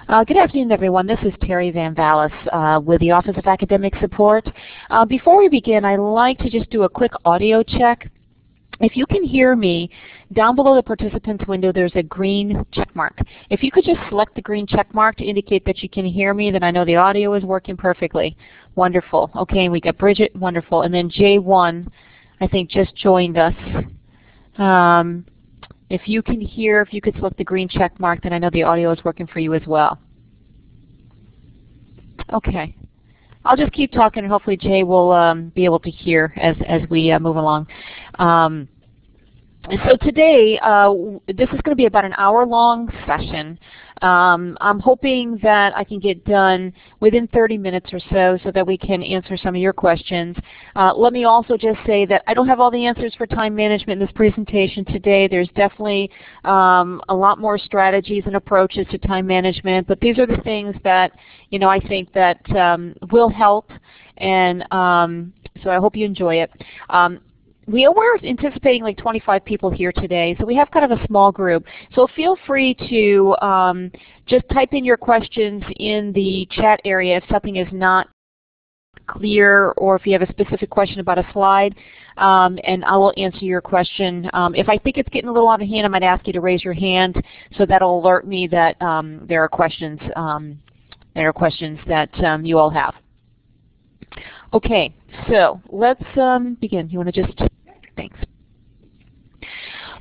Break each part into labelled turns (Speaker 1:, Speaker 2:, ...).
Speaker 1: Good afternoon, everyone. This is Terry Vamvalis with the Office of Academic Support. Before we begin, I'd like to just do a quick audio check. If you can hear me, down below the participants window there's a green check mark. If you could just select the green check mark to indicate that you can hear me, then I know the audio is working perfectly. Wonderful. Okay, and we got Bridget. Wonderful. And then J1, I think, just joined us. If you can hear, if you could select the green check mark, then I know the audio is working for you as well. Okay. I'll just keep talking, and hopefully Jay will be able to hear as we move along. So today, this is going to be about an hour-long session. I'm hoping that I can get done within 30 minutes or so that we can answer some of your questions. Let me also just say that I don't have all the answers for time management in this presentation today. There's definitely a lot more strategies and approaches to time management, but these are the things that I think that will help, and so I hope you enjoy it. We're anticipating like 25 people here today, so we have kind of a small group. So feel free to just type in your questions in the chat area if something is not clear or if you have a specific question about a slide, and I will answer your question. If I think it's getting a little out of hand, I might ask you to raise your hand, so that'll alert me that there are questions that you all have. Okay, so let's begin. You want to just... Thanks.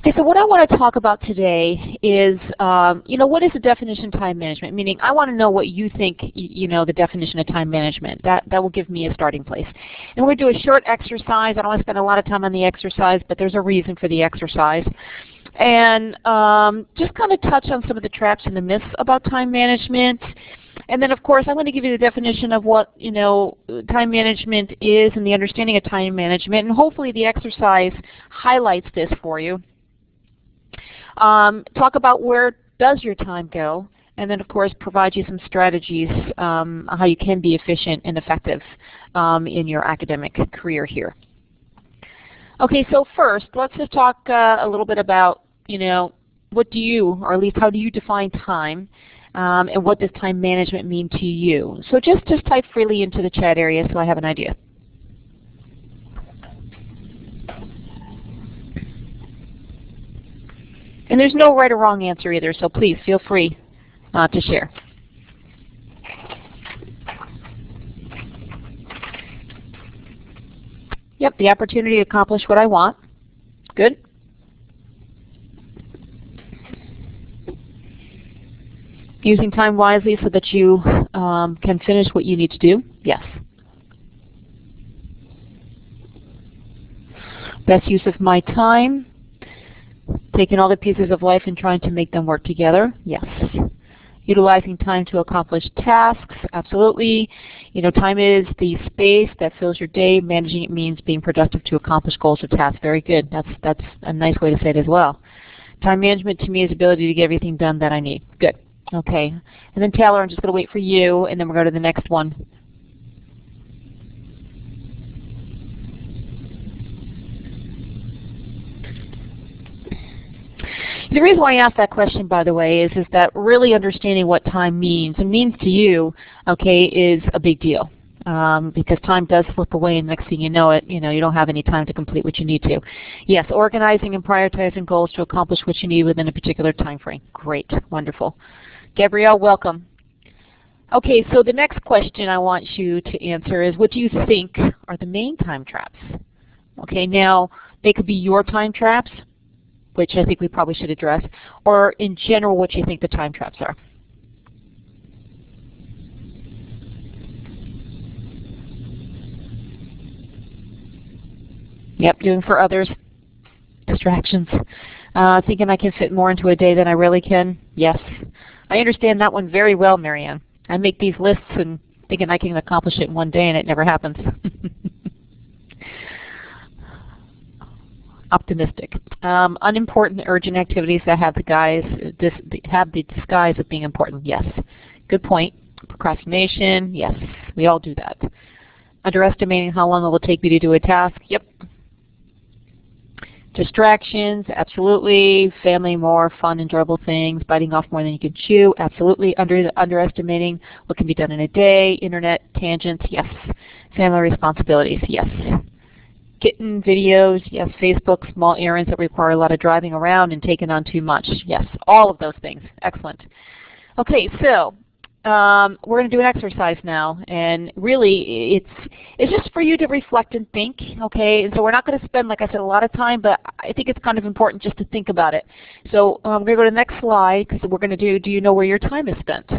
Speaker 1: Okay, so what I want to talk about today is, what is the definition of time management? Meaning, I want to know what you think, the definition of time management. That will give me a starting place. And we're going to do a short exercise. I don't want to spend a lot of time on the exercise, but there's a reason for the exercise. And just kind of touch on some of the traps and the myths about time management. And then, of course, I'm going to give you the definition of what time management is and the understanding of time management, and hopefully the exercise highlights this for you. Talk about where does your time go, and then, of course, provide you some strategies how you can be efficient and effective in your academic career here. Okay, so first, let's just talk a little bit about, what do you, or at least how do you define time? And what does time management mean to you? So just type freely into the chat area so I have an idea. And there's no right or wrong answer either, so please feel free to share. Yep, the opportunity to accomplish what I want. Good. Using time wisely so that you can finish what you need to do? Yes. Best use of my time? Taking all the pieces of life and trying to make them work together? Yes. Utilizing time to accomplish tasks? Absolutely. Time is the space that fills your day. Managing it means being productive to accomplish goals or tasks. Very good. That's a nice way to say it as well. Time management to me is the ability to get everything done that I need. Good. Okay, and then Taylor, I'm just going to wait for you, and then we'll go to the next one. The reason why I asked that question, by the way, is that really understanding what time means and means to you, okay, is a big deal. Because time does slip away, and next thing you know it, you don't have any time to complete what you need to. Yes, organizing and prioritizing goals to accomplish what you need within a particular time frame. Great, wonderful. Gabrielle, welcome. Okay, so the next question I want you to answer is, what do you think are the main time traps? Okay, now they could be your time traps, which I think we probably should address, or in general what you think the time traps are. Yep, doing for others, distractions. Thinking I can fit more into a day than I really can. Yes. I understand that one very well, Marianne. I make these lists and thinking I can accomplish it in one day, and it never happens. Optimistic. Unimportant, urgent activities that have the disguise of being important. Yes. Good point. Procrastination. Yes. We all do that. Underestimating how long it will take me to do a task. Yep. Distractions, absolutely. Family, more fun, enjoyable things. Biting off more than you can chew, absolutely. Underestimating what can be done in a day. Internet tangents, yes. Family responsibilities, yes. Kitten videos, yes. Facebook, small errands that require a lot of driving around and taking on too much, yes. All of those things, excellent. Okay, so we're going to do an exercise now, and really it's just for you to reflect and think, okay? And so we're not going to spend, like I said, a lot of time, but I think it's kind of important just to think about it. So we're going to go to the next slide, because we're going to do you know where your time is spent?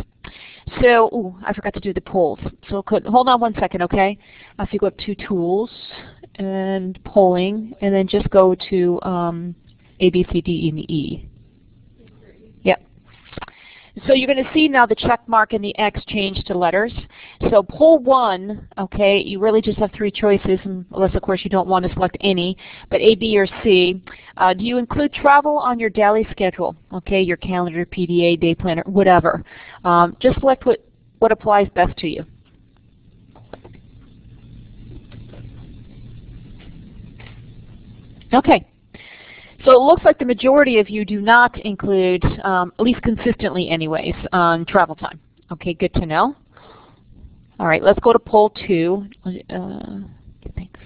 Speaker 1: So, ooh, I forgot to do the polls. So hold on one second, okay? If you go up to Tools and Polling, and then just go to A, B, C, D, and E. Yep. So you're going to see now the check mark and the X change to letters. So poll 1, okay, you really just have 3 choices, unless of course you don't want to select any, but A, B, or C. Do you include travel on your daily schedule? Okay, your calendar, PDA, day planner, whatever. Just select what applies best to you. Okay. So it looks like the majority of you do not include, at least consistently anyways, travel time. Okay, good to know. All right, let's go to poll 2. Thanks.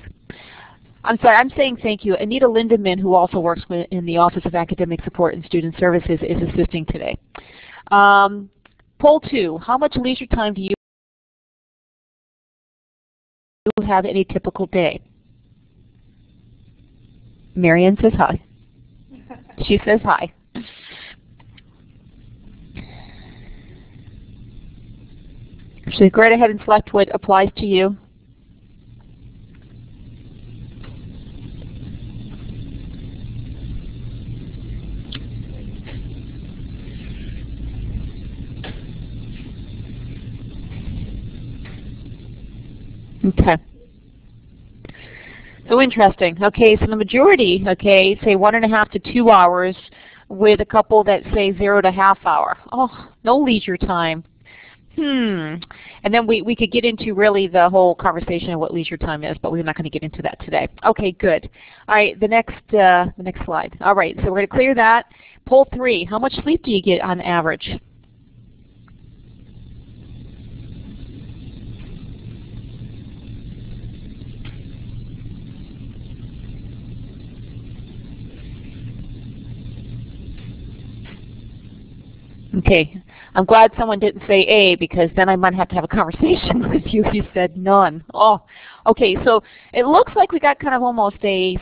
Speaker 1: I'm sorry, I'm saying thank you. Anita Lindemann, who also works in the Office of Academic Support and Student Services, is assisting today. Poll 2, how much leisure time do you have in a typical day? Marianne says hi. She says hi. So go right ahead and select what applies to you. Okay. So interesting. Okay, so the majority, okay, say 1.5 to 2 hours, with a couple that say 0 to ½ hour. Oh, no leisure time. And then we could get into really the whole conversation of what leisure time is, but we're not going to get into that today. Okay, good. All right, the next slide. All right, so we're going to clear that. Poll 3, how much sleep do you get on average? Okay, I'm glad someone didn't say A, because then I might have to have a conversation with you if you said none. Oh, okay, so it looks like we got kind of almost a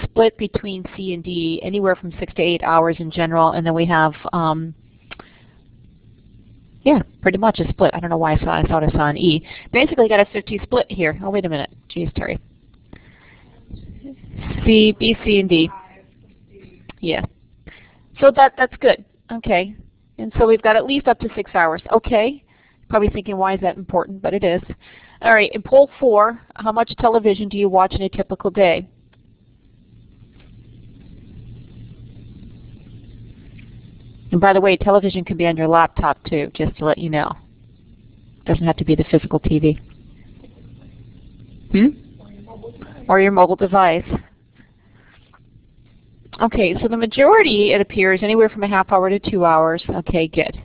Speaker 1: split between C and D, anywhere from 6 to 8 hours in general, and then we have, yeah, pretty much a split. I don't know why I thought I saw an E. Basically got a 50 split here. Oh, wait a minute. Jeez, Terry. C, B, C, and D. Yeah. So that's good. Okay. And so we've got at least up to 6 hours. Okay. Probably thinking, why is that important? But it is. All right. In poll 4, how much television do you watch in a typical day? And by the way, television can be on your laptop too, just to let you know. It doesn't have to be the physical TV. Or your mobile device. Okay, so the majority, it appears, anywhere from a ½ hour to 2 hours. Okay, good.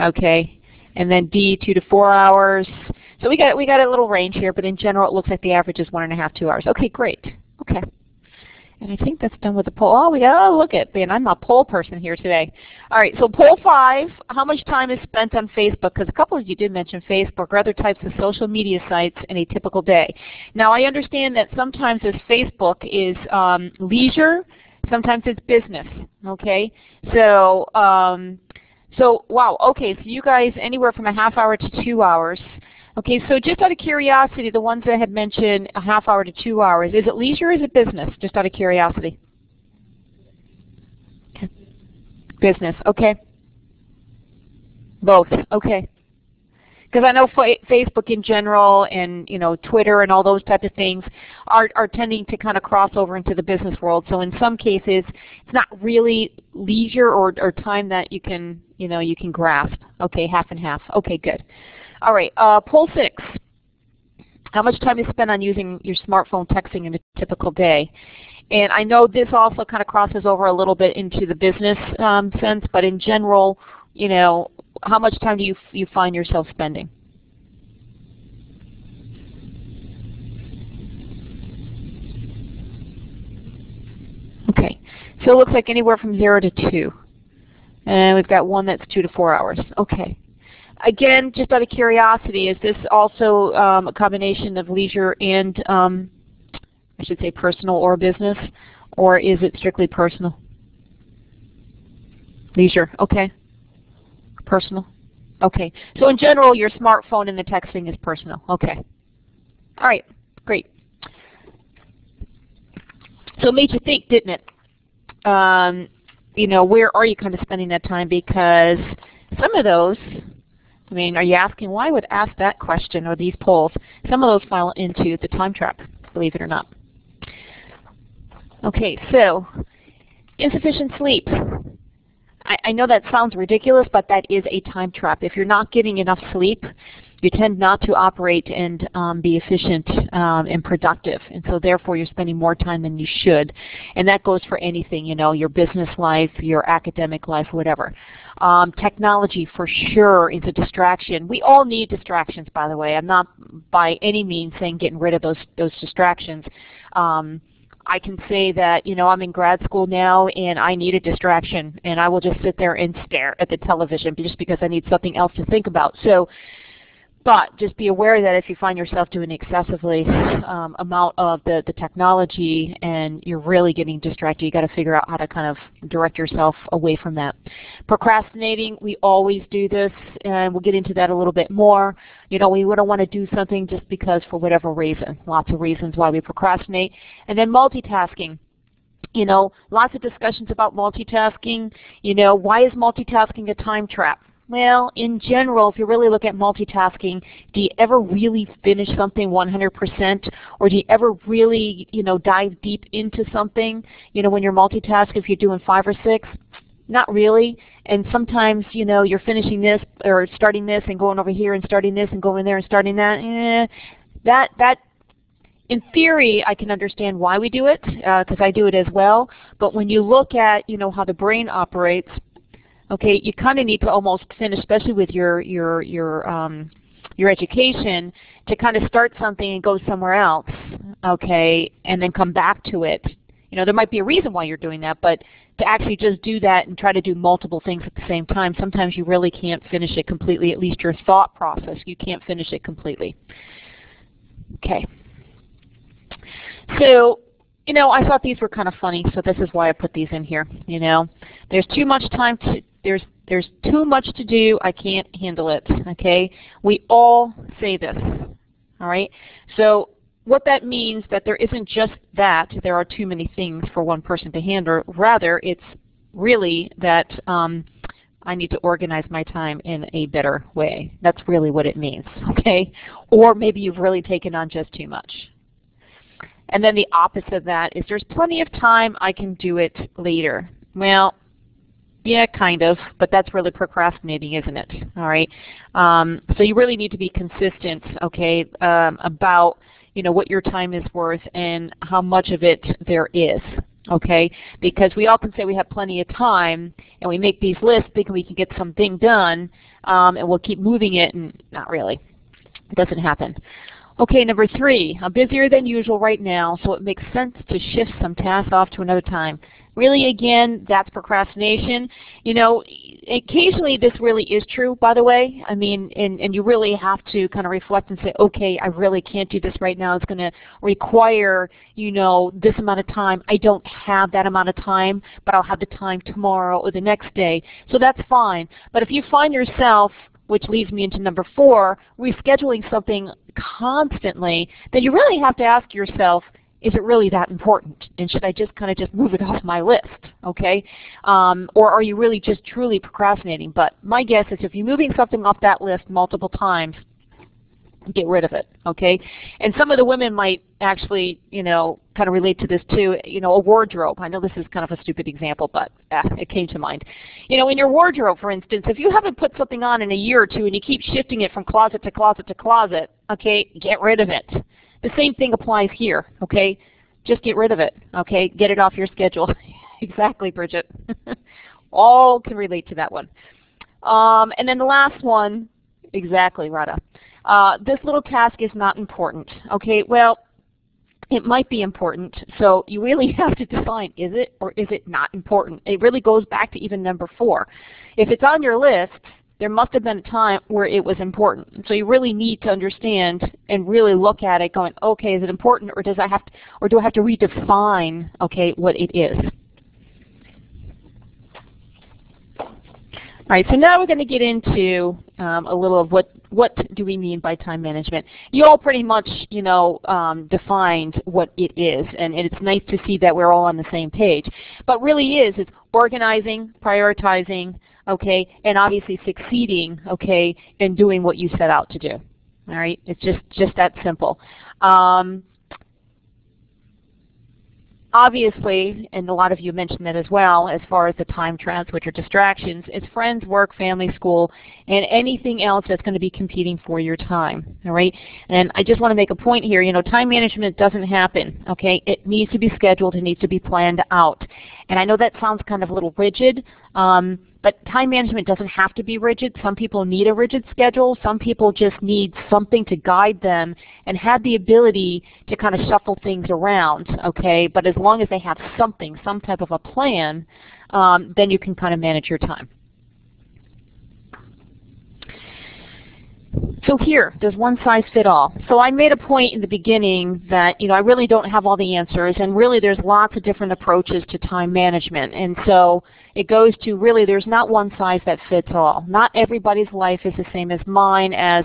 Speaker 1: Okay, and then D, 2 to 4 hours. So we got a little range here, but in general, it looks like the average is 1.5 to 2 hours. Okay, great. Okay, and I think that's done with the poll. Oh, look at man, I'm a poll person here today. All right, so poll 5: how much time is spent on Facebook? Because a couple of you did mention Facebook or other types of social media sites in a typical day. Now, I understand that sometimes this Facebook is leisure. Sometimes it's business, okay? So, wow, okay, so you guys anywhere from a ½ hour to 2 hours. Okay, so just out of curiosity, the ones that had mentioned a ½ hour to 2 hours, is it leisure or is it business, just out of curiosity? Okay. Business, okay. Both, okay. Because I know Facebook in general and Twitter and all those types of things are tending to kind of cross over into the business world. So in some cases, it's not really leisure or time that you can grasp. Okay, half and half. Okay, good. All right, poll 6. How much time is spent on using your smartphone texting in a typical day? And I know this also kind of crosses over a little bit into the business sense, but in general, you know, how much time do you find yourself spending? Okay, so it looks like anywhere from 0 to 2. And we've got one that's 2 to 4 hours. Okay. Again, just out of curiosity, is this also a combination of leisure and, I should say, personal or business? Or is it strictly personal? Leisure, okay. Personal? Okay. So in general, your smartphone and the texting is personal. Okay. All right, great. So it made you think, didn't it? You know, where are you kind of spending that time? Because some of those, I mean, are you asking why I would ask that question or these polls? Some of those fall into the time trap, believe it or not. Okay, so insufficient sleep. I know that sounds ridiculous, but that is a time trap. If you're not getting enough sleep, you tend not to operate and be efficient and productive, and so therefore you're spending more time than you should. And that goes for anything, you know, your business life, your academic life, whatever. Technology for sure is a distraction. We all need distractions, by the way. I'm not by any means saying getting rid of those distractions. I can say that, you know, I'm in grad school now and I need a distraction, and I will just sit there and stare at the television just because I need something else to think about. So, but just be aware that if you find yourself doing excessively amount of the technology and you're really getting distracted, you got to figure out how to kind of direct yourself away from that. Procrastinating, we always do this, and we'll get into that a little bit more. You know, we don't want to do something just because for whatever reason. Lots of reasons why we procrastinate. And then multitasking. You know, lots of discussions about multitasking. You know, why is multitasking a time trap? Well, in general, if you really look at multitasking, do you ever really finish something 100%? Or do you ever really, you know, dive deep into something? You know, when you're multitasking, if you're doing 5 or 6, not really. And sometimes, you know, you're finishing this or starting this and going over here and starting this and going there and starting that. That in theory, I can understand why we do it, because I do it as well. But when you look at, you know, how the brain operates, okay, you kind of need to almost finish, especially with your education, to kind of start something and go somewhere else, okay, and then come back to it. You know, there might be a reason why you're doing that, but to actually just do that and try to do multiple things at the same time, sometimes you really can't finish it completely, at least your thought process. You can't finish it completely. Okay. So, you know, I thought these were kind of funny, so this is why I put these in here. You know, there's too much time to, there's too much to do, I can't handle it, okay? We all say this, all right? So what that means that there isn't just that there are too many things for one person to handle, rather it's really that I need to organize my time in a better way. That's really what it means, okay? Or maybe you've really taken on just too much. And then the opposite of that is there's plenty of time, I can do it later. Well, yeah, kind of, but that's really procrastinating, isn't it? All right. So you really need to be consistent, okay, about, you know, what your time is worth and how much of it there is, okay? Because we often say we have plenty of time, and we make these lists thinking we can get something done, and we'll keep moving it, and not really. It doesn't happen. Okay, number 3, I'm busier than usual right now, so it makes sense to shift some tasks off to another time. Really, again, that's procrastination. You know, occasionally this really is true, by the way. I mean, and you really have to kind of reflect and say, okay, I really can't do this right now. It's going to require, you know, this amount of time. I don't have that amount of time, but I'll have the time tomorrow or the next day. So that's fine. But if you find yourself, which leads me into number 4, rescheduling something constantly, then you really have to ask yourself, is it really that important? And should I just kind of just move it off my list, okay? Or are you really just truly procrastinating? But my guess is if you're moving something off that list multiple times, get rid of it, okay? And some of the women might actually, you know, kind of relate to this too. You know, a wardrobe. I know this is kind of a stupid example, but it came to mind. You know, in your wardrobe, for instance, if you haven't put something on in a year or two and you keep shifting it from closet to closet to closet, okay, get rid of it. The same thing applies here, okay? just get rid of it, okay? Get it off your schedule. Exactly, Bridget. All can relate to that one. And then the last one, exactly, Radha. This little task is not important, okay? Well, it might be important, so you really have to define, is it or is it not important? It really goes back to even number 4. If it's on your list, there must have been a time where it was important. So you really need to understand and really look at it going, okay, is it important, or do I have to redefine, okay, what it is? All right, so now we're going to get into a little of what do we mean by time management. You all pretty much, you know, defined what it is, and it's nice to see that we're all on the same page. But really it's organizing, prioritizing, okay, and obviously succeeding, okay, in doing what you set out to do. All right, it's just that simple. Obviously, and a lot of you mentioned that as well, as far as the time traps, which are distractions, it's friends, work, family, school, and anything else that's going to be competing for your time, all right? And I just want to make a point here, you know, time management doesn't happen, okay? It needs to be scheduled, it needs to be planned out. And I know that sounds kind of a little rigid, but time management doesn't have to be rigid. Some people need a rigid schedule. Some people just need something to guide them and have the ability to kind of shuffle things around, okay? But as long as they have something, some type of a plan, then you can kind of manage your time. So here, does one size fit all? So I made a point in the beginning that, you know, I really don't have all the answers, and really there's lots of different approaches to time management. And so it goes to really there's not one size that fits all. Not everybody's life is the same as mine, as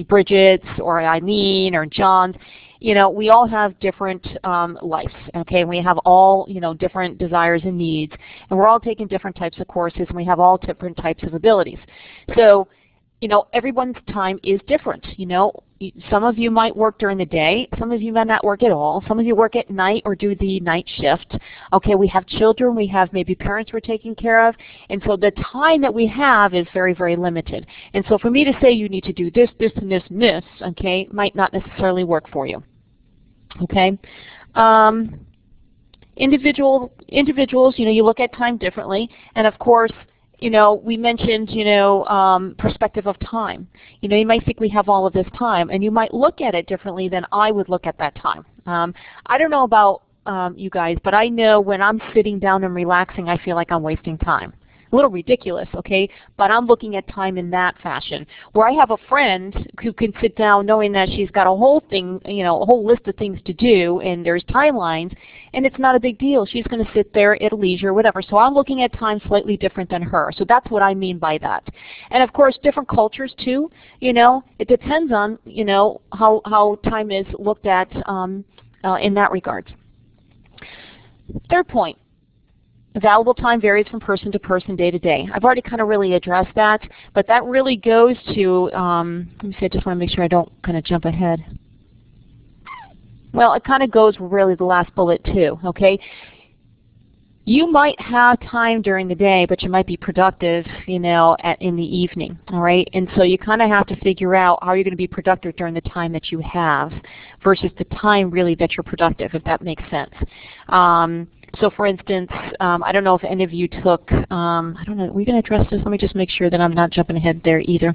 Speaker 1: Bridget's or Eileen or John's. You know, we all have different lives, okay? We have all, you know, different desires and needs, and we're all taking different types of courses, and we have all different types of abilities. So, you know, everyone's time is different. You know, some of you might work during the day, some of you might not work at all, some of you work at night or do the night shift. Okay, we have children, we have maybe parents we're taking care of, and so the time that we have is very, very limited. And so for me to say you need to do this, this, and this, and this, okay, might not necessarily work for you. Okay. Individuals, you know, you look at time differently, and of course, you know, we mentioned, you know, perspective of time. You know, you might think we have all of this time, and you might look at it differently than I would look at that time. I don't know about you guys, but I know when I'm sitting down and relaxing, I feel like I'm wasting time. A little ridiculous, okay, but I'm looking at time in that fashion. Where I have a friend who can sit down knowing that she's got a whole thing, you know, a whole list of things to do, and there's timelines, and it's not a big deal. She's going to sit there at leisure, whatever. So I'm looking at time slightly different than her. So that's what I mean by that. And of course, different cultures too. You know, it depends on, you know, how time is looked at in that regard. Third point. Available time varies from person to person, day to day. I've already kind of really addressed that, but that really goes to, let me see, I just want to make sure I don't kind of jump ahead. Well, it kind of goes with really the last bullet too, okay? You might have time during the day, but you might be productive, you know, in the evening, all right? And so you kind of have to figure out how you're going to be productive during the time that you have versus the time really that you're productive, if that makes sense. So for instance, I don't know if any of you took, I don't know, are we going to address this? Let me just make sure that I'm not jumping ahead there either.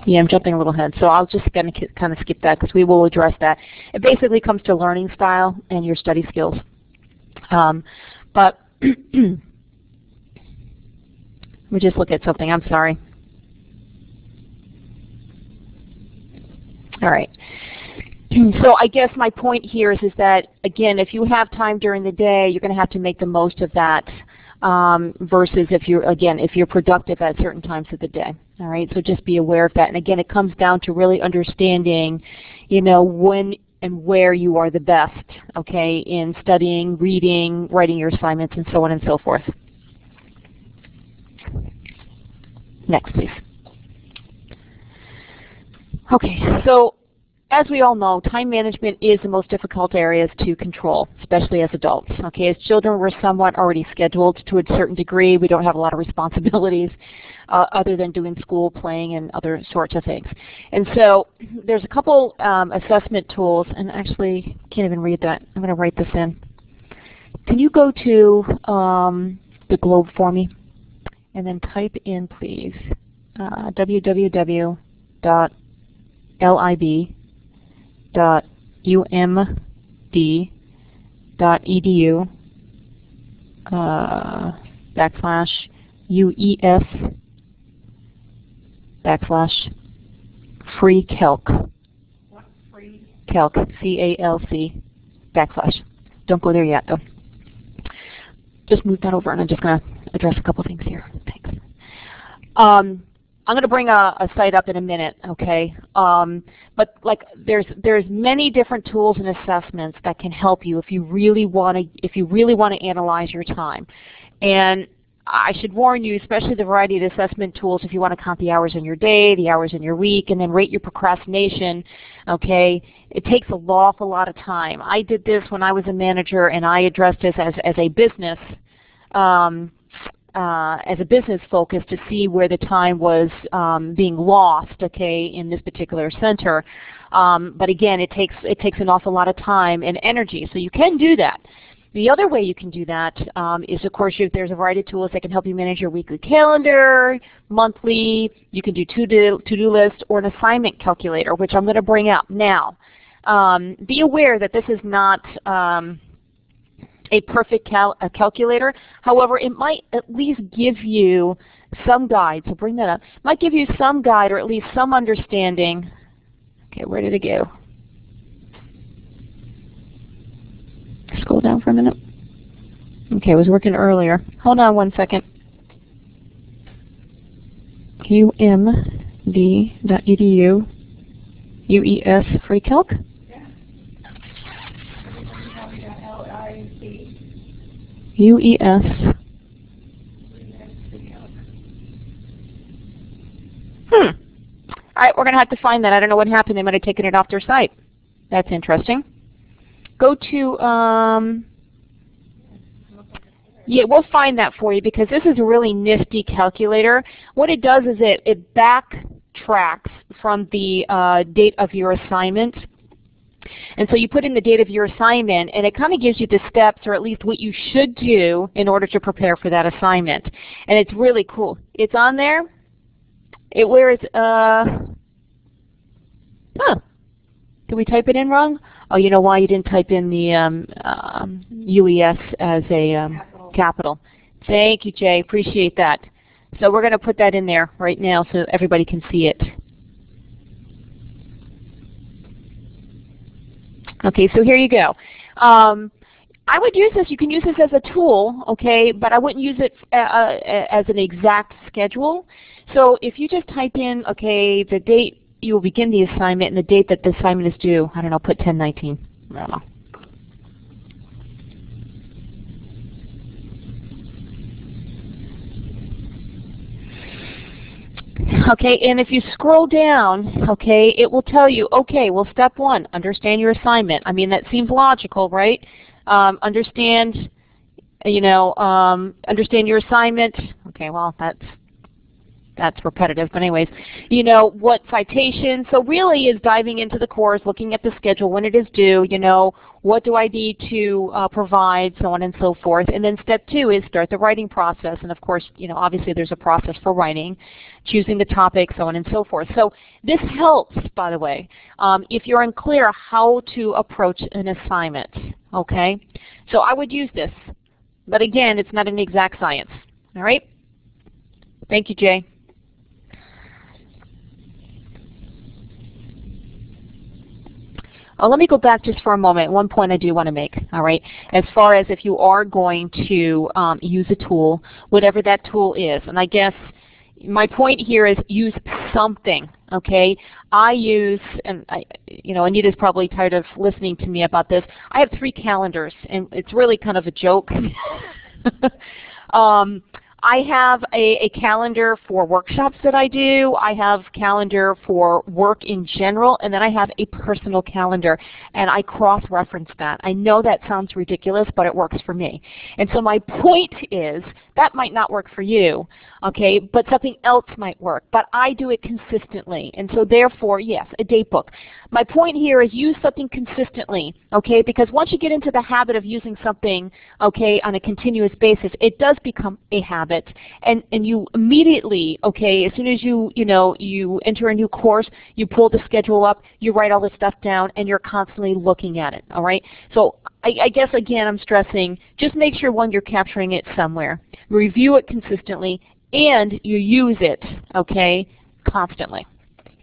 Speaker 1: Yeah, I'm jumping a little ahead, so I'll just kind of skip that because we will address that. It basically comes to learning style and your study skills. But let me just look at something. I'm sorry. All right. So I guess my point here is that, again, if you have time during the day, you're going to have to make the most of that versus if you're productive at certain times of the day. All right, so just be aware of that. And again, it comes down to really understanding, you know, when and where you are the best, okay, in studying, reading, writing your assignments, and so on and so forth. Next, please. Okay, so as we all know, time management is the most difficult areas to control, especially as adults. Okay, as children, we're somewhat already scheduled to a certain degree. We don't have a lot of responsibilities other than doing school, playing, and other sorts of things. And so there's a couple assessment tools, and actually, can't even read that. I'm going to write this in. Can you go to the globe for me, and then type in, please, www.lib.umd.edu /UES/free calc. What? Free? Calc, C-A-L-C, /. Don't go there yet, though. Just move that over, and I'm just going to address a couple things here. Thanks. I'm going to bring a site up in a minute, okay? But like, there's many different tools and assessments that can help you if you really want to analyze your time. And I should warn you, especially the variety of assessment tools, if you want to count the hours in your day, the hours in your week, and then rate your procrastination, okay, it takes an awful lot of time. I did this when I was a manager, and I addressed this as a business focus to see where the time was being lost, okay, in this particular center. But again, it takes an awful lot of time and energy, so you can do that. The other way you can do that is, of course, there's a variety of tools that can help you manage your weekly calendar, monthly. You can do to-do list or an assignment calculator, which I'm going to bring up now. Be aware that this is not a perfect calculator. However, it might at least give you some guide. So bring that up. Might give you some guide or at least some understanding. Okay, where did it go? Scroll down for a minute. Okay, it was working earlier. Hold on one second. umd.edu UES free calc? Yeah. UES. All right, we're going to have to find that. I don't know what happened. They might have taken it off their site. That's interesting. Go to, yeah, we'll find that for you because this is a really nifty calculator. What it does is it backtracks from the date of your assignment. And so you put in the date of your assignment, and it kind of gives you the steps, or at least what you should do in order to prepare for that assignment. And it's really cool. It's on there. Did we type it in wrong? Oh, you know why you didn't type in the UES as a capital. Thank you, Jay. Appreciate that. So we're going to put that in there right now so everybody can see it. Okay, so here you go. I would use this. You can use this as a tool, okay, but I wouldn't use it as an exact schedule. So if you just type in, okay, the date you will begin the assignment and the date that the assignment is due, I don't know, put 10/19. I don't know. Okay, and if you scroll down, okay, it will tell you, okay, well, step one, understand your assignment. I mean, that seems logical, right? Understand your assignment. Okay, well, that's repetitive, but anyways, you know, what citation. So really is diving into the course, looking at the schedule, when it is due, you know, what do I need to provide, so on and so forth. And then step two is start the writing process. And of course, you know, obviously there's a process for writing, choosing the topic, so on and so forth. So this helps, by the way, if you're unclear how to approach an assignment, okay? So I would use this. But again, it's not an exact science, all right? Thank you, Jay. Let me go back just for a moment. One point I do want to make, all right, as far as if you are going to use a tool, whatever that tool is. And I guess my point here is use something, okay? I use, and Anita's probably tired of listening to me about this. I have 3 calendars, and it's really kind of a joke. I have a calendar for workshops that I do. I have calendar for work in general, and then I have a personal calendar, and I cross-reference that. I know that sounds ridiculous, but it works for me. And so my point is that might not work for you, okay, but something else might work. But I do it consistently, and so therefore, yes, a date book. My point here is use something consistently, okay, because once you get into the habit of using something, okay, on a continuous basis, it does become a habit. And you immediately, okay, as soon as you enter a new course, you pull the schedule up, you write all this stuff down, and you're constantly looking at it, all right? So I guess, again, I'm stressing, just make sure, one, you're capturing it somewhere. Review it consistently, and you use it, okay, constantly.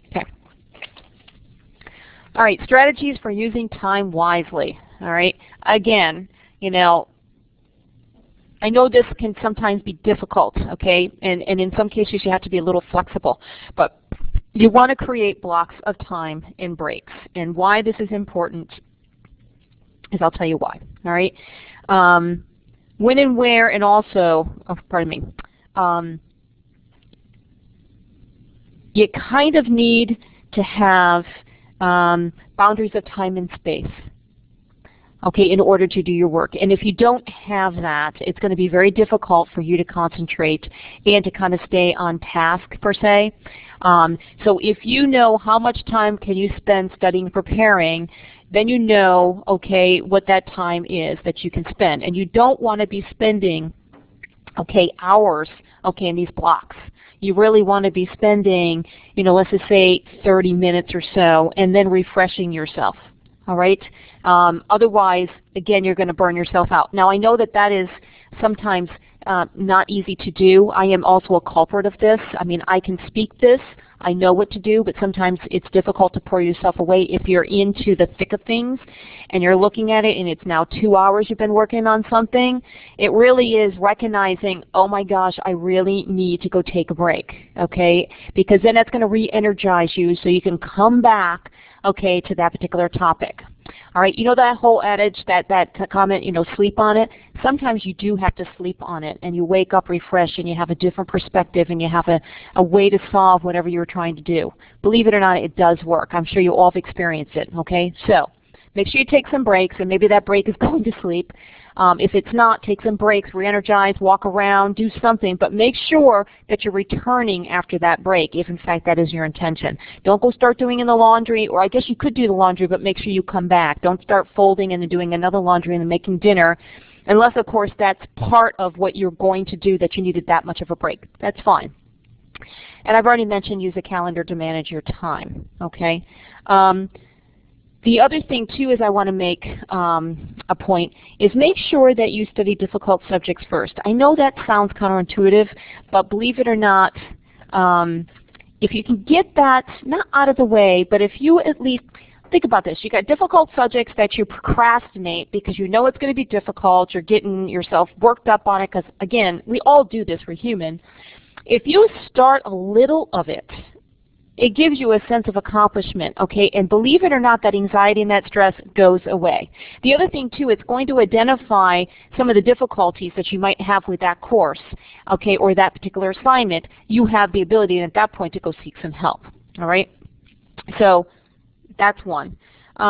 Speaker 1: Okay. All right, strategies for using time wisely, all right? Again, I know this can sometimes be difficult, okay, and in some cases you have to be a little flexible, but you want to create blocks of time and breaks. And why this is important is I'll tell you why, all right? When and where, and also, you kind of need to have boundaries of time and space, okay, in order to do your work. And if you don't have that, it's going to be very difficult for you to concentrate and to kind of stay on task, per se. So if you know how much time can you spend studying, preparing, then you know, okay, what that time is that you can spend. And you don't want to be spending, okay, hours, okay, in these blocks. You really want to be spending, let's just say 30 minutes or so, and then refreshing yourself. All right? Otherwise, again, you're going to burn yourself out. Now, I know that that is sometimes not easy to do. I am also a culprit of this. I mean, I can speak this. I know what to do, but sometimes it's difficult to pour yourself away if you're into the thick of things and you're looking at it and it's now 2 hours you've been working on something. It really is recognizing, oh my gosh, I really need to go take a break, okay? Because then that's going to re-energize you so you can come back, okay, to that particular topic. All right, that whole adage, that comment, sleep on it? Sometimes you do have to sleep on it, and you wake up refreshed, and you have a different perspective, and you have a way to solve whatever you're trying to do. Believe it or not, it does work. I'm sure you all have experienced it, okay? So make sure you take some breaks, and maybe that break is going to sleep. If it's not, take some breaks, re-energize, walk around, do something, but make sure that you're returning after that break, if in fact that is your intention. Don't go start doing in the laundry, or I guess you could do the laundry, but make sure you come back. Don't start folding and then doing another laundry and then making dinner, unless, of course, that's part of what you're going to do that you needed that much of a break. That's fine. And I've already mentioned use a calendar to manage your time, okay? The other thing, too, is I want to make a point, is make sure that you study difficult subjects first. I know that sounds counterintuitive, but believe it or not, if you can get that, not out of the way, but if you at least, think about this. You got difficult subjects that you procrastinate because you know it's going to be difficult, you're getting yourself worked up on it, because, again, we all do this, we're human. If you start a little of it, it gives you a sense of accomplishment, okay? And believe it or not, that anxiety and that stress goes away. The other thing, too, it's going to identify some of the difficulties that you might have with that course, okay, or that particular assignment. You have the ability at that point to go seek some help, all right? So that's one. We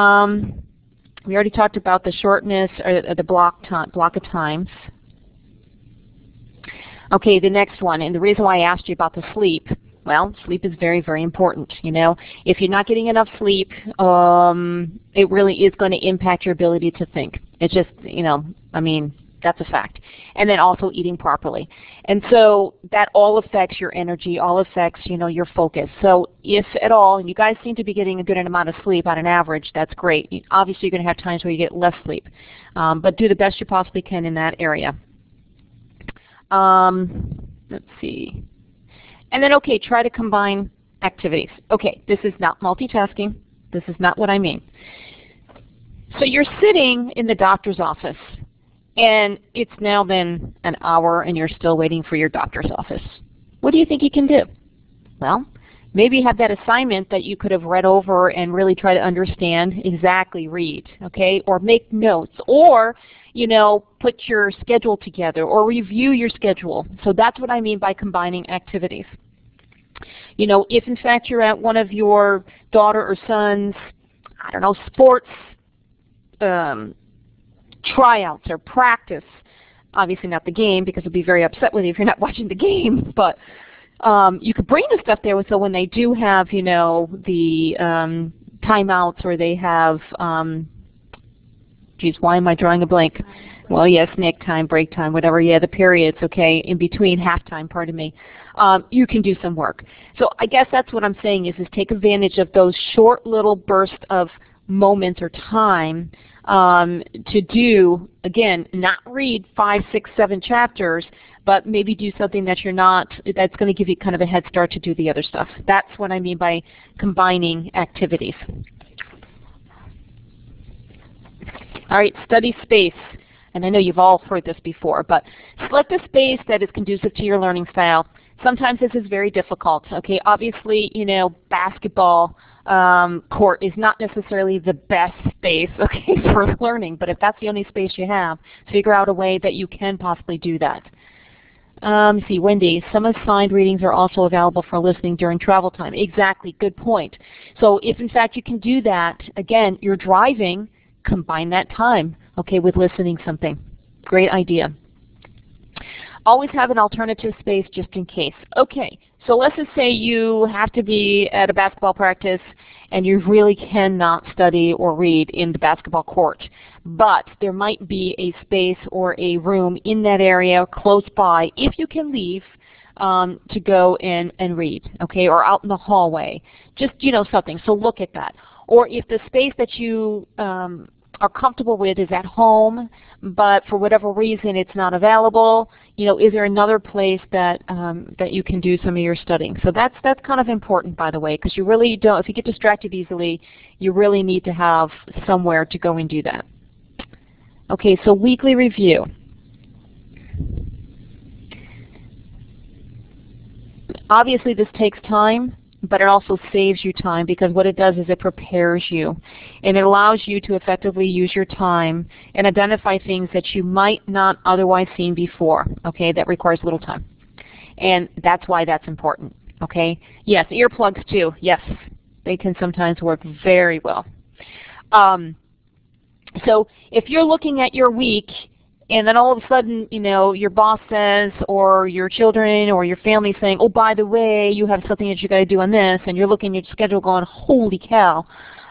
Speaker 1: already talked about the shortness or the block of times. Okay, the next one, and the reason why I asked you about the sleep, well, sleep is very, very important, If you're not getting enough sleep, it really is going to impact your ability to think. It's just, that's a fact. And then also eating properly. And so that all affects your energy, all affects, your focus. So if at all, and you guys seem to be getting a good amount of sleep on an average, that's great. Obviously, you're going to have times where you get less sleep. But do the best you possibly can in that area. Let's see. And then, okay, try to combine activities. Okay, this is not multitasking. This is not what I mean. So you're sitting in the doctor's office, and it's now been an hour, and you're still waiting for your doctor's office. What do you think you can do? Well, Maybe have that assignment that you could have read over and really try to understand, exactly read, okay? Or make notes, or, you know, put your schedule together, or review your schedule. So that's what I mean by combining activities. You know, if in fact you're at one of your daughter or son's, I don't know, sports tryouts or practice, obviously not the game because he'll be very upset with you if you're not watching the game, but you could bring the stuff there so when they do have, you know, the timeouts, or they have, geez, why am I drawing a blank? Well, yes, snack time, break time, whatever, yeah, the periods, okay, in between, halftime, pardon me, you can do some work. So I guess that's what I'm saying is take advantage of those short little bursts of moments or time to do, again, not read 5, 6, 7 chapters, but maybe do something that you're not, that's going to give you kind of a head start to do the other stuff. That's what I mean by combining activities. All right, study space. And I know you've all heard this before, but select a space that is conducive to your learning style. Sometimes this is very difficult, okay? Obviously, you know, basketball court is not necessarily the best space, okay, for learning, but if that's the only space you have, figure out a way that you can possibly do that. Let's see, Wendy, some assigned readings are also available for listening during travel time. Exactly, good point. So if in fact you can do that, again, you're driving, combine that time, okay, with listening something. Great idea. Always have an alternative space just in case. Okay, so let's just say you have to be at a basketball practice and you really cannot study or read in the basketball court, but there might be a space or a room in that area close by if you can leave to go and read, okay, or out in the hallway. Just, you know, something, so look at that. Or if the space that you are comfortable with is at home, but for whatever reason it's not available, you know, is there another place that that you can do some of your studying? So that's kind of important, by the way, because you really don't, if you get distracted easily, you really need to have somewhere to go and do that. Okay, so weekly review. Obviously this takes time, but it also saves you time, because what it does is it prepares you, and it allows you to effectively use your time and identify things that you might not otherwise seen before, okay, that requires little time. And that's why that's important, okay? Yes, earplugs too, yes, they can sometimes work very well. So if you're looking at your week and then all of a sudden, you know, your boss says, or your children or your family saying, oh, by the way, you have something that you got to do on this, and you're looking at your schedule going, holy cow,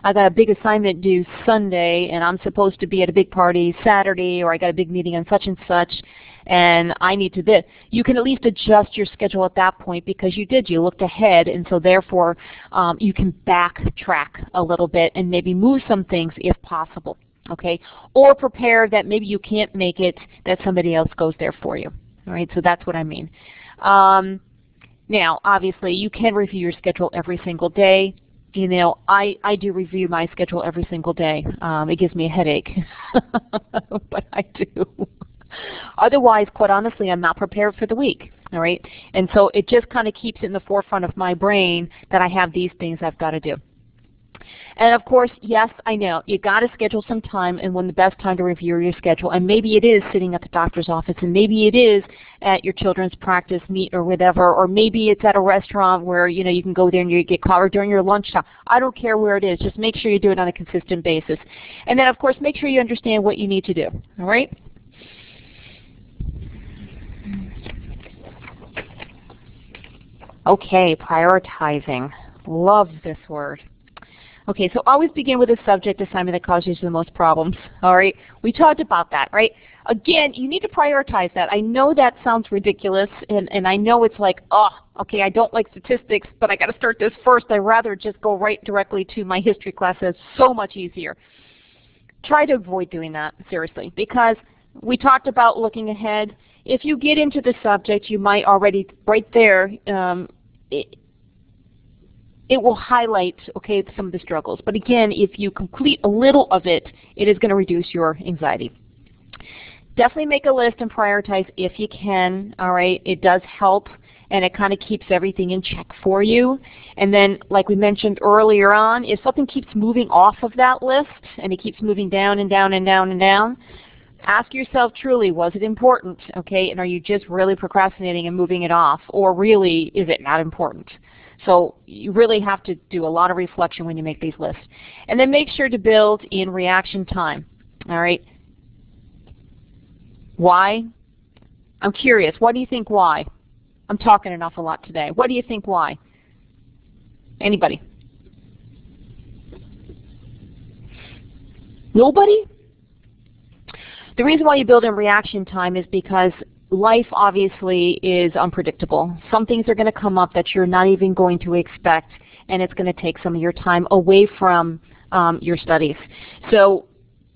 Speaker 1: I got a big assignment due Sunday, and I'm supposed to be at a big party Saturday, or I got a big meeting on such and such, and I need to this. You can at least adjust your schedule at that point, because you looked ahead, and so therefore you can backtrack a little bit and maybe move some things if possible. Okay, or prepare that maybe you can't make it, that somebody else goes there for you. All right, so that's what I mean. Now, obviously, you can review your schedule every single day. You know, I do review my schedule every single day. It gives me a headache, but I do. Otherwise, quite honestly, I'm not prepared for the week. All right, and so it just kind of keeps it in the forefront of my brain that I have these things I've got to do. And of course, yes, I know, you got to schedule some time, and when the best time to review your schedule, and maybe it is sitting at the doctor's office, and maybe it is at your children's practice meet or whatever, or maybe it's at a restaurant where, you know, you can go there and you get coffee during your lunchtime. I don't care where it is, just make sure you do it on a consistent basis. And then of course, make sure you understand what you need to do, all right? Okay, prioritizing. Love this word. Okay, so always begin with a subject assignment that causes you the most problems, all right? We talked about that, right? Again, you need to prioritize that. I know that sounds ridiculous, and I know it's like, oh, okay, I don't like statistics, but I got to start this first. I'd rather just go right directly to my history class. It's so much easier. Try to avoid doing that, seriously, because we talked about looking ahead. If you get into the subject, you might already, right there, it will highlight, okay, some of the struggles. But again, if you complete a little of it, it is going to reduce your anxiety. Definitely make a list and prioritize if you can, all right? It does help. and it kind of keeps everything in check for you. And then, like we mentioned earlier on, if something keeps moving off of that list and it keeps moving down and down and down and down, ask yourself truly, was it important, okay? And are you just really procrastinating and moving it off, or really is it not important? So you really have to do a lot of reflection when you make these lists. And then make sure to build in reaction time, all right? Why? I'm curious. What do you think why? I'm talking an awful lot today. What do you think why? Anybody? Nobody? The reason why you build in reaction time is because life obviously is unpredictable. Some things are going to come up that you're not even going to expect, and it's going to take some of your time away from your studies. So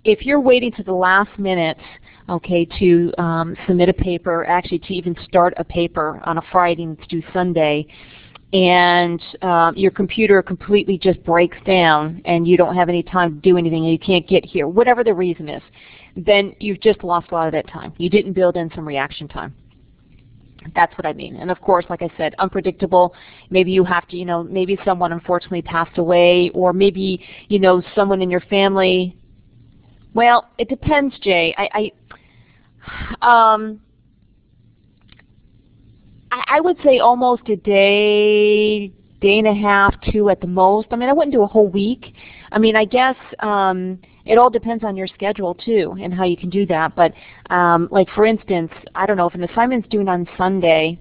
Speaker 1: if you're waiting to the last minute, okay, to submit a paper, actually to even start a paper on a Friday and it's due Sunday, and your computer completely just breaks down and you don't have any time to do anything and you can't get here, whatever the reason is, then you've just lost a lot of that time. You didn't build in some reaction time. That's what I mean. And of course, like I said, unpredictable. Maybe you have to, maybe someone unfortunately passed away, or maybe, someone in your family. Well, it depends, Jay. I would say almost a day, day and a half, two at the most. I mean, I wouldn't do a whole week. I mean, I guess it all depends on your schedule too and how you can do that. But like for instance, I don't know, if an assignment's due on Sunday,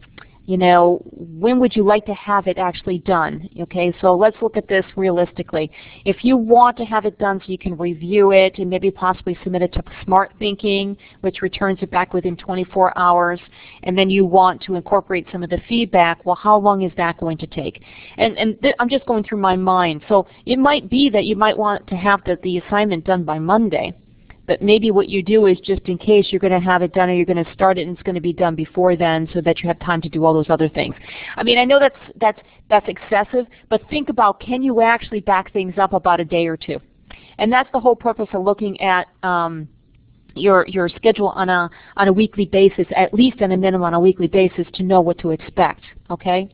Speaker 1: when would you like to have it actually done? Okay, so let's look at this realistically. If you want to have it done so you can review it and maybe possibly submit it to Smart Thinking, which returns it back within 24 hours, and then you want to incorporate some of the feedback, well, how long is that going to take? And I'm just going through my mind. So it might be that you might want to have the assignment done by Monday. But maybe what you do is, just in case, you're going to have it done, or you're going to start it and it's going to be done before then, so that you have time to do all those other things. I mean, I know that's excessive, but think about, can you actually back things up about a day or two? And that's the whole purpose of looking at your schedule on a weekly basis, at least on a minimum on a weekly basis, to know what to expect. Okay.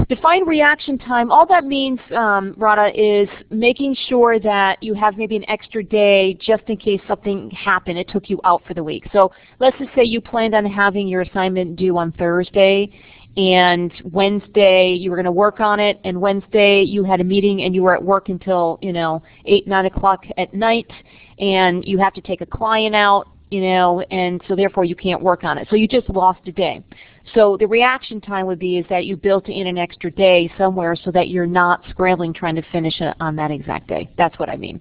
Speaker 1: Define reaction time. All that means, Radha, is making sure that you have maybe an extra day just in case something happened. It took you out for the week. So let's just say you planned on having your assignment due on Thursday, and Wednesday you were going to work on it, and Wednesday you had a meeting and you were at work until 8, 9 o'clock at night, and you have to take a client out, and so therefore you can't work on it. So you just lost a day. So the reaction time would be is that you built in an extra day somewhere so that you're not scrambling trying to finish it on that exact day. That's what I mean.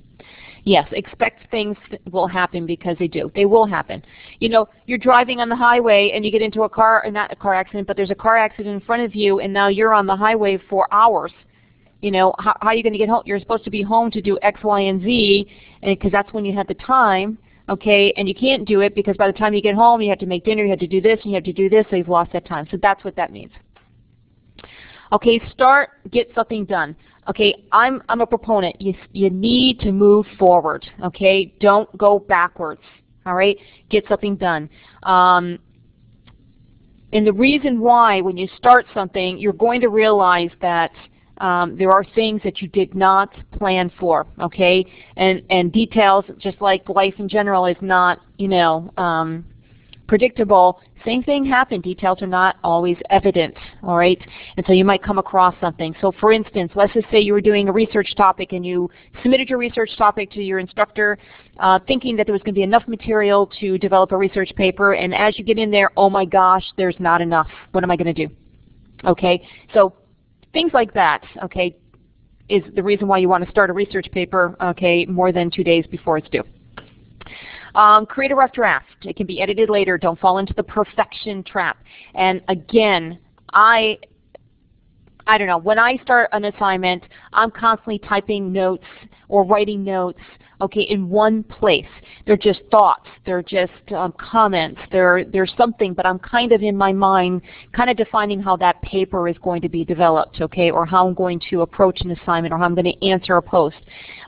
Speaker 1: Yes, expect things will happen, because they do. They will happen. You're driving on the highway and you get into a car, or not a car accident, but there's a car accident in front of you, and now you're on the highway for hours. How are you going to get home? You're supposed to be home to do X, Y, and Z, because that's when you had the time. Okay, and you can't do it because by the time you get home, you have to make dinner, you have to do this, and you have to do this, so you've lost that time. So that's what that means. Okay, get something done. Okay, I'm a proponent. You need to move forward. Okay, don't go backwards. All right, get something done. And the reason why, when you start something, you're going to realize that there are things that you did not plan for, okay? And details, just like life in general is not, predictable. Same thing happened. Details are not always evident, all right? And so you might come across something. So for instance, let's just say you were doing a research topic and you submitted your research topic to your instructor thinking that there was going to be enough material to develop a research paper, and as you get in there, oh my gosh, there's not enough. What am I going to do? Okay, so things like that, okay, is the reason why you want to start a research paper, okay, more than 2 days before it's due. Create a rough draft. It can be edited later. Don't fall into the perfection trap. And again, I don't know, when I start an assignment, I'm constantly typing notes or writing notes, okay, in one place. They're just thoughts. They're just comments. There's something, but I'm kind of in my mind kind of defining how that paper is going to be developed, okay, or how I'm going to approach an assignment, or how I'm going to answer a post,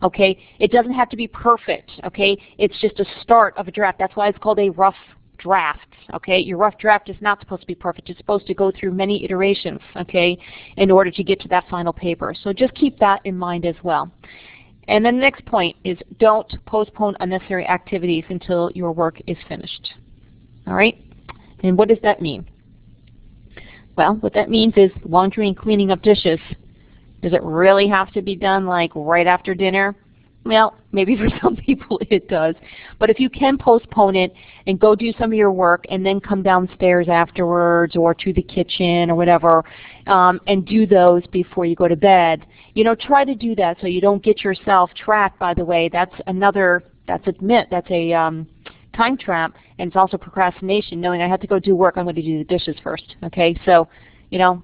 Speaker 1: okay. It doesn't have to be perfect, okay. It's just a start of a draft. That's why it's called a rough draft, okay? Your rough draft is not supposed to be perfect. It's supposed to go through many iterations, okay, in order to get to that final paper. So just keep that in mind as well. And then the next point is don't postpone unnecessary activities until your work is finished. All right? And what does that mean? Well, what that means is laundry and cleaning up dishes. Does it really have to be done like right after dinner? Well, maybe for some people it does. But if you can postpone it and go do some of your work and then come downstairs afterwards or to the kitchen or whatever and do those before you go to bed, you know, try to do that so you don't get yourself trapped. By the way, that's a time trap, and it's also procrastination, knowing I have to go do work, I'm going to do the dishes first. Okay, so, you know,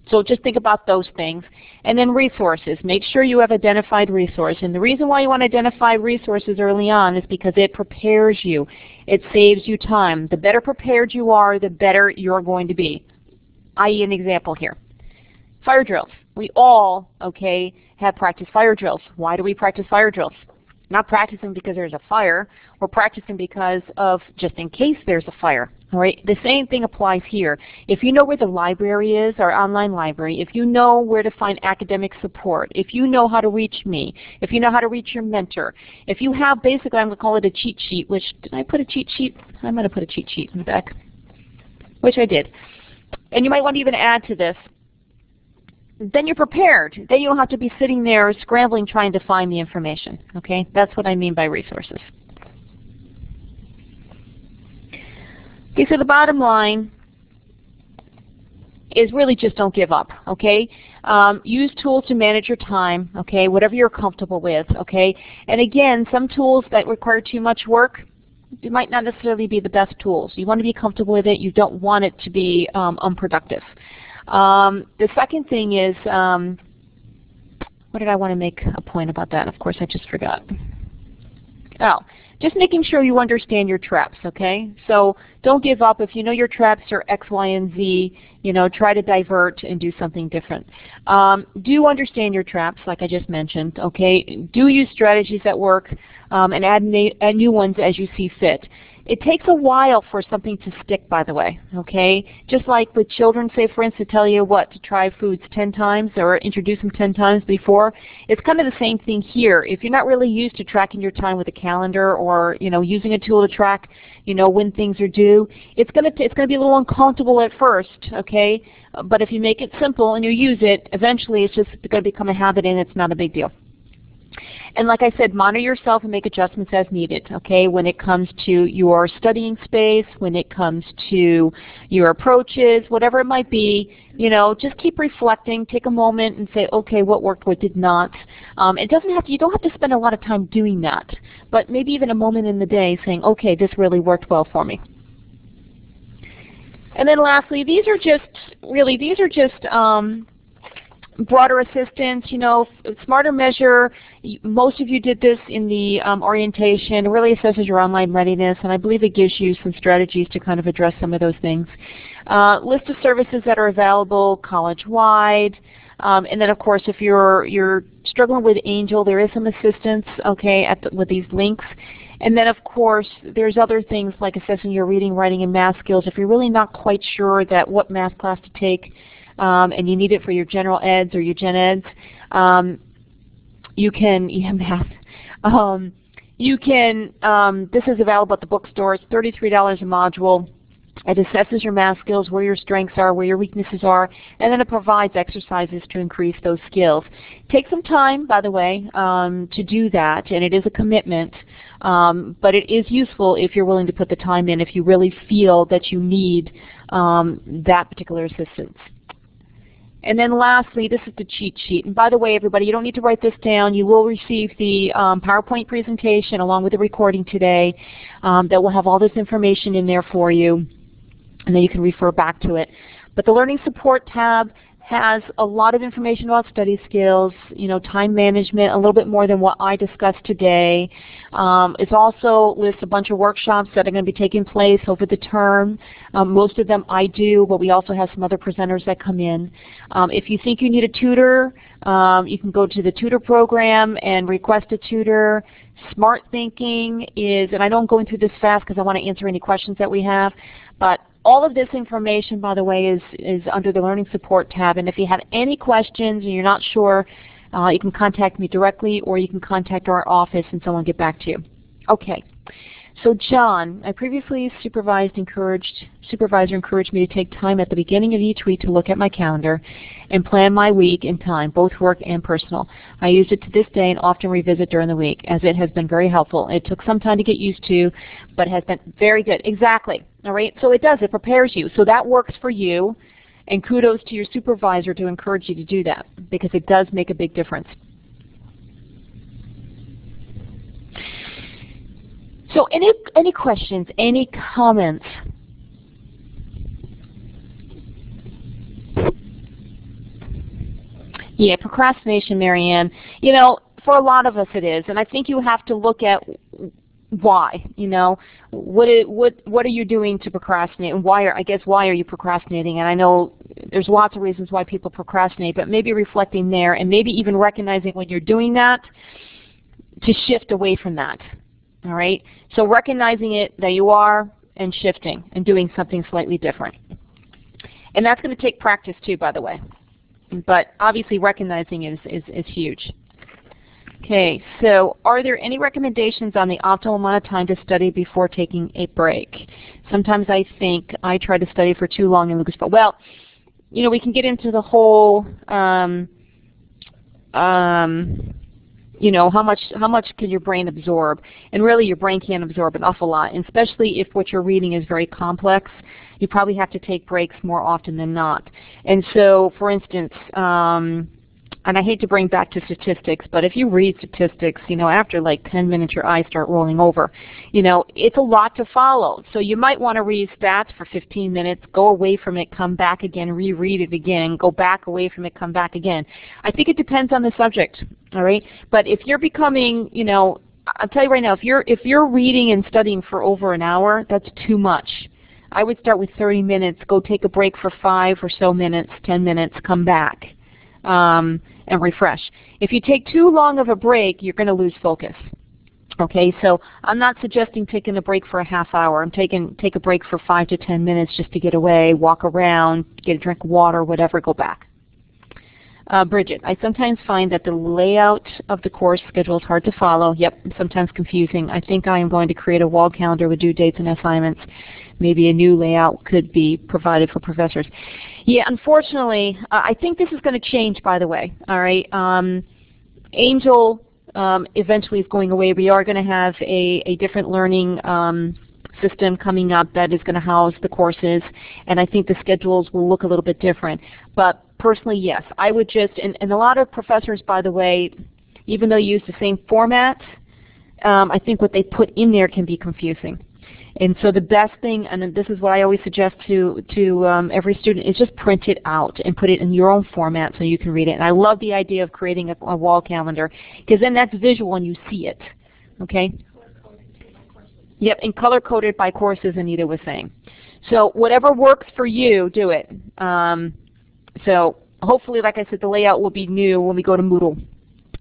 Speaker 1: so just think about those things. And then resources. Make sure you have identified resource. And the reason why you want to identify resources early on is because it prepares you. It saves you time. The better prepared you are, the better you're going to be. I.e. an example here. Fire drills. We all, okay, have practiced fire drills. Why do we practice fire drills? Not practicing because there's a fire. We're practicing because of just in case there's a fire. All right. The same thing applies here. If you know where the library is, our online library, if you know where to find academic support, if you know how to reach me, if you know how to reach your mentor, if you have basically, I'm going to call it a cheat sheet, which, did I put a cheat sheet? I'm going to put a cheat sheet in the back, which I did. And you might want to even add to this. Then you're prepared. Then you don't have to be sitting there scrambling trying to find the information. Okay? That's what I mean by resources. Okay, so the bottom line is really just don't give up, okay? Use tools to manage your time, okay, whatever you're comfortable with, okay? And again, some tools that require too much work, it might not necessarily be the best tools. You want to be comfortable with it. You don't want it to be unproductive. The second thing is, what did I want to make a point about that? Of course, I just forgot. Oh, just making sure you understand your traps, okay? So don't give up. If you know your traps are X, Y, and Z, you know, try to divert and do something different. Do understand your traps, like I just mentioned, okay? Do use strategies that work and add new ones as you see fit. It takes a while for something to stick, by the way, okay? Just like with children, say, for instance, tell you what, to try foods 10 times or introduce them 10 times before. It's kind of the same thing here. If you're not really used to tracking your time with a calendar or, you know, using a tool to track, you know, when things are due, it's going to be a little uncomfortable at first, okay? But if you make it simple and you use it, eventually it's just going to become a habit and it's not a big deal. And like I said, monitor yourself and make adjustments as needed, okay, when it comes to your studying space, when it comes to your approaches, whatever it might be, you know, just keep reflecting, take a moment and say, okay, what worked, what did not. You don't have to spend a lot of time doing that, but maybe even a moment in the day saying, okay, this really worked well for me. And then lastly, these are just broader assistance, you know, Smarter Measure, most of you did this in the orientation. It really assesses your online readiness, and I believe it gives you some strategies to kind of address some of those things. List of services that are available college-wide, and then of course if you're struggling with Angel, there is some assistance, okay, with these links. And then of course there's other things like assessing your reading, writing, and math skills. If you're really not quite sure that what math class to take, and you need it for your general eds or your gen eds, this is available at the bookstore. It's $33 a module. It assesses your math skills, where your strengths are, where your weaknesses are, and then it provides exercises to increase those skills. Take some time, by the way, to do that, and it is a commitment, but it is useful if you're willing to put the time in, if you really feel that you need that particular assistance. And then lastly, this is the cheat sheet. And by the way, everybody, you don't need to write this down. You will receive the PowerPoint presentation along with the recording today that will have all this information in there for you, and then you can refer back to it. But the Learning Support tab has a lot of information about study skills, time management, a little bit more than what I discussed today. It also lists a bunch of workshops that are going to be taking place over the term. Most of them I do, but we also have some other presenters that come in. If you think you need a tutor, you can go to the tutor program and request a tutor. Smart thinking is, and I don't go into this fast because I want to answer any questions that we have, but all of this information, by the way, is under the Learning Support tab, and if you have any questions and you're not sure, you can contact me directly or you can contact our office and someone will get back to you. Okay. So John, I previously supervisor encouraged me to take time at the beginning of each week to look at my calendar and plan my week in time, both work and personal. I use it to this day and often revisit during the week, as it has been very helpful. It took some time to get used to, but has been very good. Exactly. All right. So it does. It prepares you. So that works for you, and kudos to your supervisor to encourage you to do that, because it does make a big difference. So any questions, any comments? Yeah, procrastination, Marianne. For a lot of us it is, and I think you have to look at why. What are you doing to procrastinate, and why are you procrastinating? And I know there's lots of reasons why people procrastinate, but maybe reflecting there, and maybe even recognizing when you're doing that to shift away from that. All right, so recognizing it that you are, and shifting and doing something slightly different. And that's going to take practice too, by the way. But obviously recognizing it is huge. Okay, so are there any recommendations on the optimal amount of time to study before taking a break? Sometimes I think I try to study for too long and lose focus. Well, we can get into the whole how much can your brain absorb? And really your brain can't absorb an awful lot, and especially if what you're reading is very complex. You probably have to take breaks more often than not. And so, for instance, and I hate to bring back to statistics, but if you read statistics, after like 10 minutes your eyes start rolling over. It's a lot to follow. So you might want to read stats for 15 minutes, go away from it, come back again, reread it again, go back away from it, come back again. I think it depends on the subject, all right? But if you're becoming, I'll tell you right now, if you're reading and studying for over an hour, that's too much. I would start with 30 minutes, go take a break for 5 or so minutes, 10 minutes, come back. And refresh. If you take too long of a break, you're going to lose focus. Okay, so I'm not suggesting taking a break for a half hour. I'm take a break for 5 to 10 minutes just to get away, walk around, get a drink of water, whatever, go back. Bridget, I sometimes find that the layout of the course schedule is hard to follow. Yep, sometimes confusing. I think I am going to create a wall calendar with due dates and assignments. Maybe a new layout could be provided for professors. Yeah, unfortunately, I think this is going to change, by the way. All right, Angel eventually is going away. We are going to have a different learning system coming up that is going to house the courses, and I think the schedules will look a little bit different. But personally, yes, I would just, and a lot of professors, by the way, even though you use the same format, I think what they put in there can be confusing. And so the best thing, and this is what I always suggest to every student, is just print it out and put it in your own format so you can read it. And I love the idea of creating a wall calendar, because then that's visual and you see it. Okay? Yep, and color-coded by courses, Anita was saying. So whatever works for you, do it. So hopefully, like I said, the layout will be new when we go to Moodle.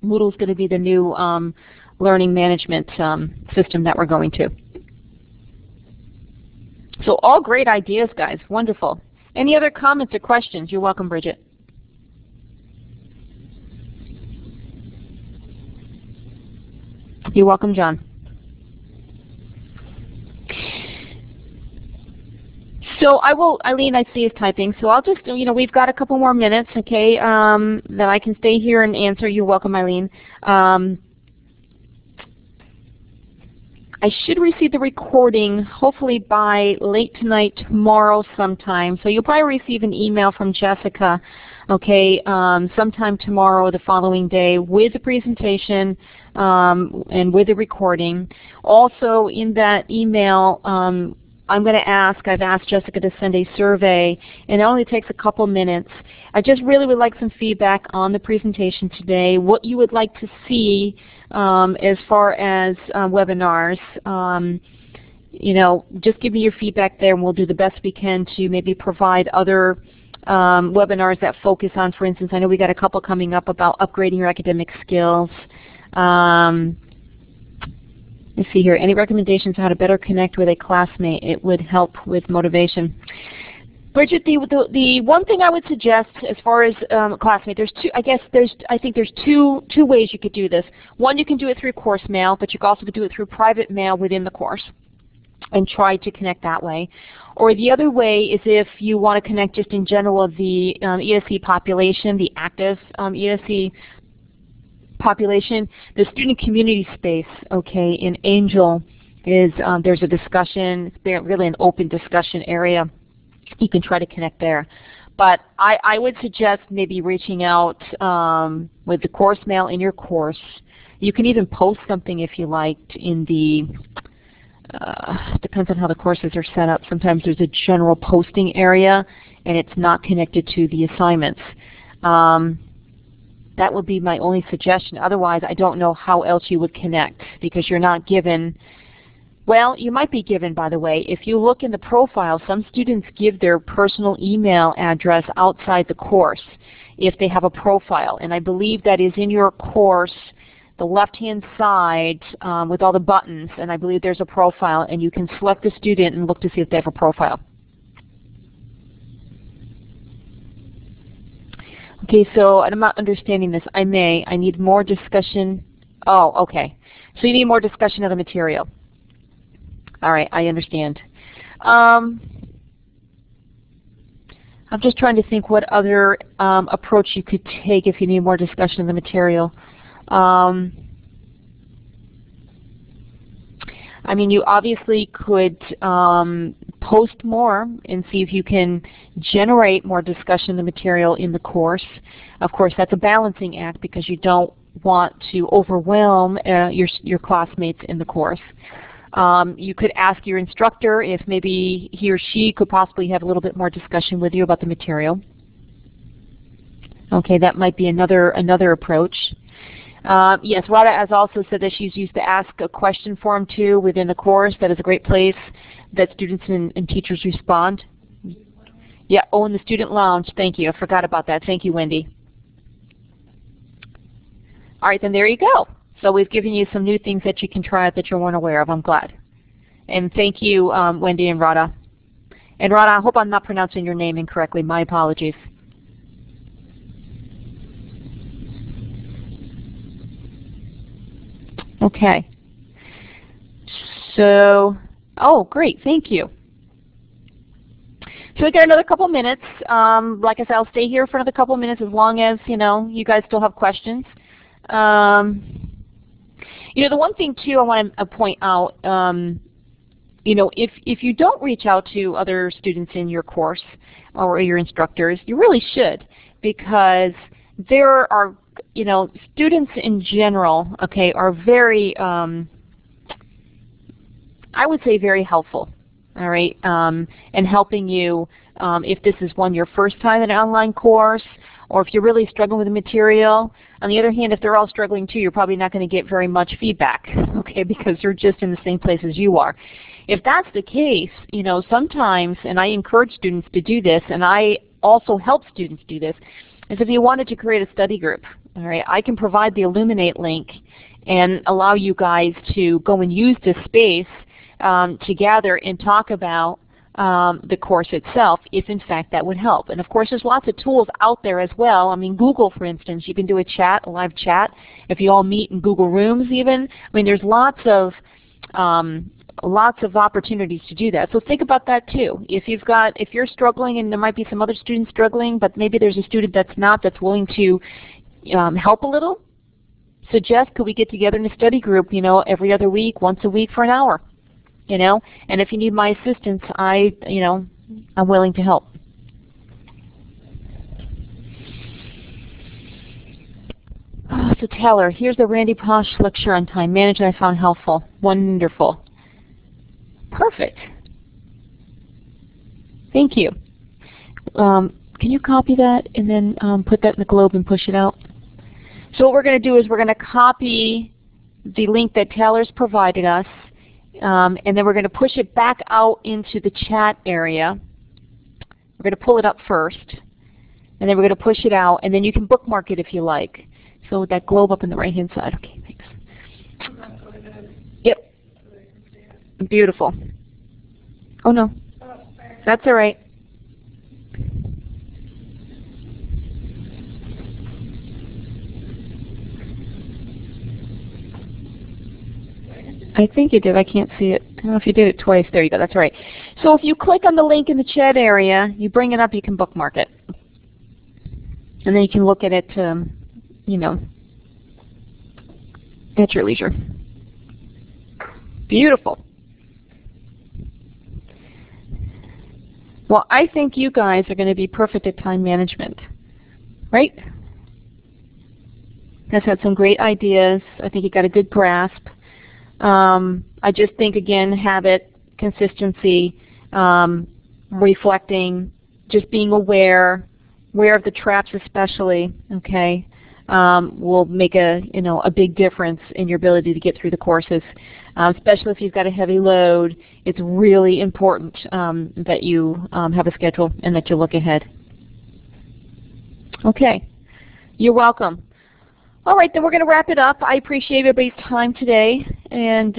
Speaker 1: Moodle is going to be the new learning management system that we're going to. So all great ideas, guys. Wonderful. Any other comments or questions? You're welcome, Bridget. You're welcome, John. So I will, Eileen, I see is typing, so I'll just, we've got a couple more minutes, okay, that I can stay here and answer. You're welcome, Eileen. I should receive the recording hopefully by late tonight, tomorrow sometime. So you'll probably receive an email from Jessica, okay, sometime tomorrow or the following day with the presentation and with the recording. Also in that email, I'm going to I've asked Jessica to send a survey, and it only takes a couple minutes. I just really would like some feedback on the presentation today, what you would like to see as far as webinars. You know, just give me your feedback there, and we'll do the best we can to maybe provide other webinars that focus on, for instance, I know we got a couple coming up about upgrading your academic skills. Let's see here. Any recommendations on how to better connect with a classmate? It would help with motivation. Bridget, the one thing I would suggest as far as classmate, there's two. I think there's two ways you could do this. One, you can do it through course mail, but you can also do it through private mail within the course, and try to connect that way. Or the other way is if you want to connect just in general of the ESE population, the active ESE population, the student community space, okay, in Angel is there's a discussion, it's really an open discussion area. You can try to connect there. But I would suggest maybe reaching out with the course mail in your course. You can even post something if you liked in the, depends on how the courses are set up. Sometimes there's a general posting area and it's not connected to the assignments. That would be my only suggestion. Otherwise, I don't know how else you would connect, because you're not given, well, you might be given, by the way. If you look in the profile, some students give their personal email address outside the course if they have a profile. And I believe that is in your course, the left-hand side with all the buttons, and I believe there's a profile, and you can select the student and look to see if they have a profile. Okay, so I'm not understanding this. I need more discussion. Oh, okay. So you need more discussion of the material. All right, I understand. I'm just trying to think what other approach you could take if you need more discussion of the material. I mean, you obviously could post more and see if you can generate more discussion of the material in the course. Of course, that's a balancing act because you don't want to overwhelm your classmates in the course. You could ask your instructor if maybe he or she could possibly have a little bit more discussion with you about the material. Okay, that might be another approach. Yes, Rada has also said that she's used the Ask a Question form too within the course. That is a great place that students and teachers respond. Yeah, oh, in the student lounge. Thank you. I forgot about that. Thank you, Wendy. All right, then there you go. So we've given you some new things that you can try out that you weren't aware of. I'm glad. And thank you, Wendy and Rada. And Rada, I hope I'm not pronouncing your name incorrectly. My apologies. Okay. So, oh, great. Thank you. So we got another couple minutes. Like I said, I'll stay here for another couple minutes as long as, you know, you guys still have questions. You know, the one thing too I want to point out, you know, if you don't reach out to other students in your course or your instructors, you really should, because there are, you know, students in general, okay, are very, I would say very helpful, all right, in helping you if this is your first time in an online course, or if you're really struggling with the material. On the other hand, if they're all struggling too, you're probably not going to get very much feedback, okay, because they're just in the same place as you are. If that's the case, you know, sometimes, and I encourage students to do this, and I also help students do this, is if you wanted to create a study group, all right, I can provide the Illuminate link and allow you guys to go and use this space to gather and talk about the course itself, if in fact that would help. And of course there's lots of tools out there as well. I mean, Google, for instance, you can do a live chat, if you all meet in Google Rooms even. I mean, there's lots of opportunities to do that. So think about that too. If you're struggling, and there might be some other students struggling, but maybe there's a student that's willing to help a little, suggest, could we get together in a study group, you know, every other week, once a week for an hour, you know? And if you need my assistance, I'm willing to help. So Taylor, here's the Randy Posh lecture on time management I found helpful. Wonderful. Perfect. Thank you. Can you copy that and then put that in the globe and push it out? So what we're going to do is we're going to copy the link that Taylor's provided us, and then we're going to push it back out into the chat area. We're going to pull it up first, and then we're going to push it out, and then you can bookmark it if you like. So with that globe up in the right-hand side. Okay, thanks. Yep. Beautiful. Oh, no. That's all right. I think you did. I can't see it. I don't know if you did it twice. There you go. That's right. So if you click on the link in the chat area, you bring it up, you can bookmark it. And then you can look at it, you know, at your leisure. Beautiful. Well, I think you guys are going to be perfect at time management, right? You guys had some great ideas. I think you got a good grasp. I just think, again, habit, consistency, reflecting, just being aware of the traps especially, okay, will make a big difference in your ability to get through the courses. Especially if you've got a heavy load, it's really important that you have a schedule and that you look ahead. Okay, you're welcome. All right, then we're going to wrap it up. I appreciate everybody's time today. And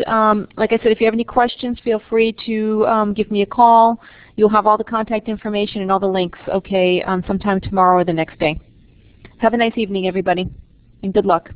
Speaker 1: like I said, if you have any questions, feel free to give me a call. You'll have all the contact information and all the links, okay, sometime tomorrow or the next day. Have a nice evening, everybody, and good luck.